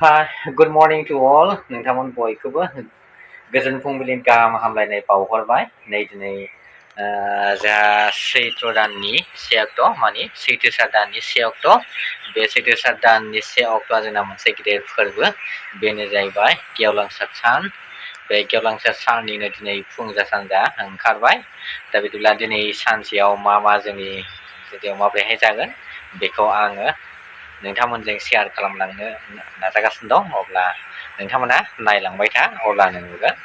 Hi, good morning to all. नोंथांमोन बयखौबो गोजोन फुंबिलिनि गाहाम हामलायनाय बावहरबाय। नै दिनै जोंहा सैत्र दाननि 1 अक्ट' माने सैत्रसार दाननि 1 अक्ट'। बे सैत्रसार दाननि 1 अक्ट'आ जोंना मोनसे गिदिर फोरबो। बेनो जाहैबाय गेवलांसार सान। बे गेवलांसार साननिनो दिनै फुंजा सानजा ओंखारबाय। दा बिदिब्ला दिनै सानसेयाव मा जोंनि जायगायाव माबोरैहाय जागोन बेखौ आङो नोंथांमोनजों शेयार खालामलांनो नाजागासिनो दं। अब्ला नोंथांमोना नायलांबाय था, अब्लानो नुगोन।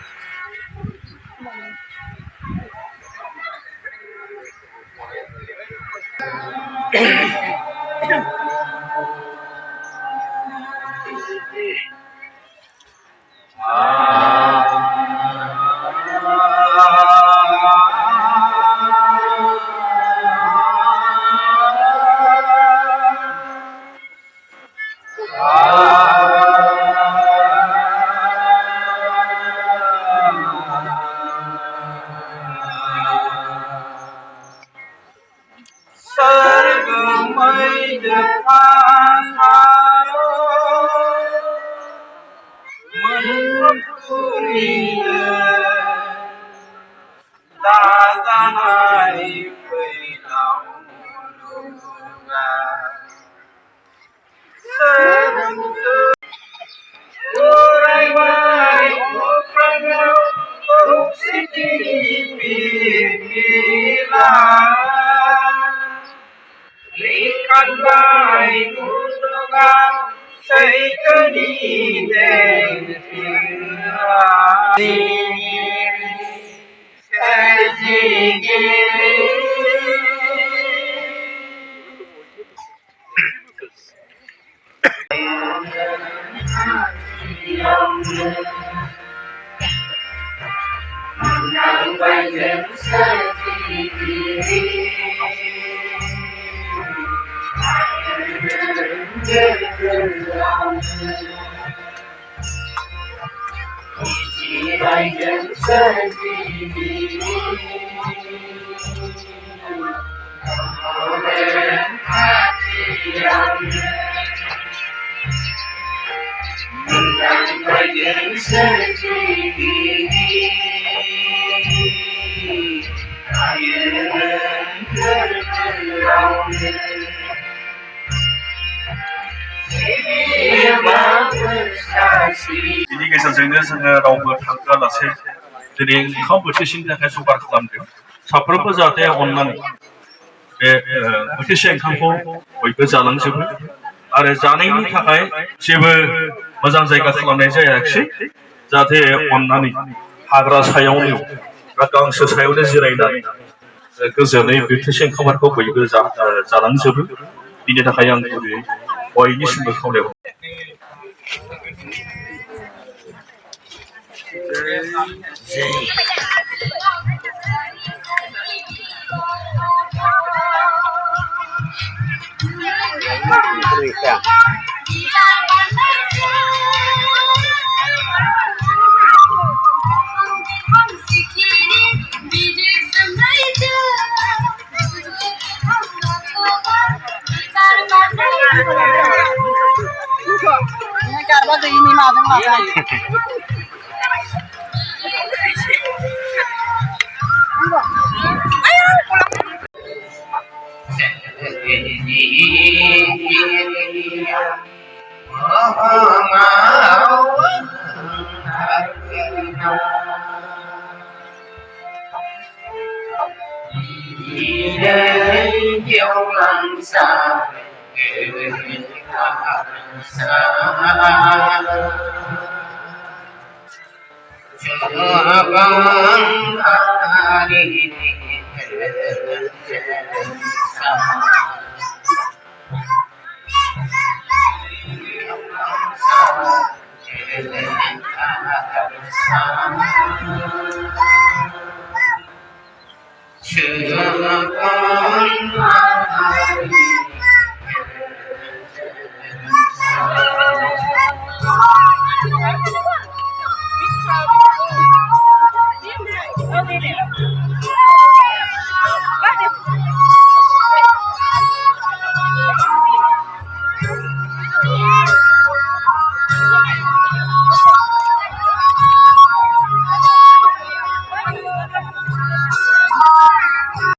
बिनि गेजेरजोंनो जोङो रावबो थांहोआलासे दिनै ओंखाम बोथिसेनि थाखाय जगार खालामदों। साफ्रोमबो जाहाथे अननानै बे बोथिसे ओंखामखौ बयबो जालांजोबो आरो जानायनि थाखाय जेबो मोजां जायगा खालामनाय जायाखिसै। जाहाथे अननानै हाग्रा सायावनो बा गांसो सायावनो जिरायनानै गोजोनै बोथिसे ओंखामफोरखौ बयबो जालांजोबो। बिनि थाखाय आं गुरैयै बयनिसिमबो खावलायहरो।